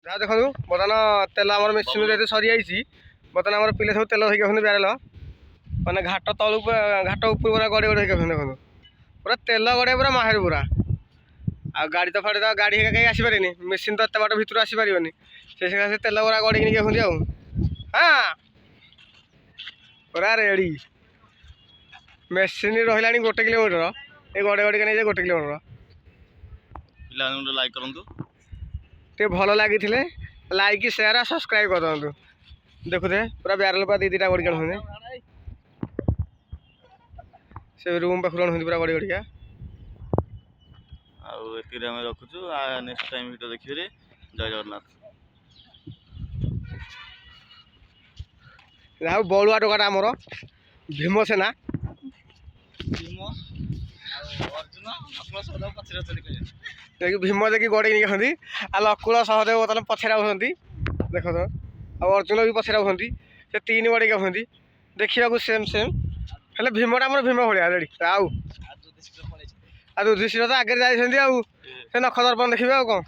ଯାହା ଦେଖନ୍ତୁ ବର୍ତ୍ତମାନ ତେଲ ଆମର ମେସିନ୍ ଯେହେତୁ ସରିଯାଇଛି ବର୍ତ୍ତମାନ ଆମର ପିଲେ ସବୁ ତେଲ ଧରିକି ଆସୁଛନ୍ତି ବ୍ୟାରେଲ ମାନେ ଘାଟ ତଳକୁ ଘାଟ ଉପରୁ ପୁରା ଗଡ଼େଇ ଗଡ଼େଇ ଆସୁଛନ୍ତି ଦେଖନ୍ତୁ ପୁରା ତେଲ ଗଡ଼େଇ ପୁରା ମାହେର ପୁରା ଆଉ ଗାଡ଼ି ତ ଫାଡ଼ି ତ ଗାଡ଼ି ହେକା କେହି ଆସିପାରିନି ମେସିନ୍ ତ ଏତେ ବାଟ ଭିତରୁ ଆସିପାରିବନି ସେ ତେଲ ଗୁରା ଗଡ଼େଇକି ନେଇକି ଆସୁଛନ୍ତି ଆଉ ହଁ ପୁରା ରେଡ଼ି ମେସିନ୍ ରହିଲାଣି 1 କିଲୋମିଟର ଏ ଗଡ଼େଇ ଗଡ଼ିକା ନେଇଯାଏ 1 କିଲୋମିଟର। ପିଲାମାନଙ୍କୁ ଲାଇକ୍ କରନ୍ତୁ ଟିକେ ଭଲ ଲାଗିଥିଲେ ଲାଇକ୍ ସେୟାର ସବସ୍କ୍ରାଇବ୍ କରିଦିଅନ୍ତୁ। ଦେଖୁଥିବେ ପୁରା ବ୍ୟାରେଲ ପୁରା ଦୁଇଟା ଗଡ଼ିକି ଆଣୁଛନ୍ତି ସେ ରୁମ୍ ପାଖରୁ ଆଣୁଛନ୍ତି ପୁରା ଗଡ଼ି ଗଡ଼ିକା। ଆଉ ଏତିକିରେ ଆମେ ରଖୁଛୁ ନେକ୍ସଟ ଟାଇମ୍ ଭିଡ଼ିଓ ଦେଖିବେ। ଜୟ ଜଗନ୍ନାଥ। ଆଉ ବଳୁଆ ଟୋକାଟା ଆମର ଭୀମସେନା ଭୀମ ଦେଖି ଗଡ଼େଇ ନେଇକି ଆସନ୍ତି ଆଉ ଲକୁଳ ସହଦେବ ବର୍ତ୍ତମାନ ପଛରେ ଆଉଛନ୍ତି ଦେଖନ୍ତୁ ଆଉ ଅର୍ଜୁନ ବି ପଛରେ ଆଉଛନ୍ତି ସେ 3 ଗଡ଼େଇକି ଆସନ୍ତି ଦେଖିବାକୁ ସେମ୍ ହେଲେ ଭୀମଟା ଆମର ଭୀମ ଭଳିଆ ରେଡ଼ି ଆଉ ଯୁଧିଷ୍ଠିର ତ ଆଗରେ ଯାଇଛନ୍ତି ଆଉ ସେ ନଖ ଦର୍ପଣ ଦେଖିବେ ଆଉ କ'ଣ।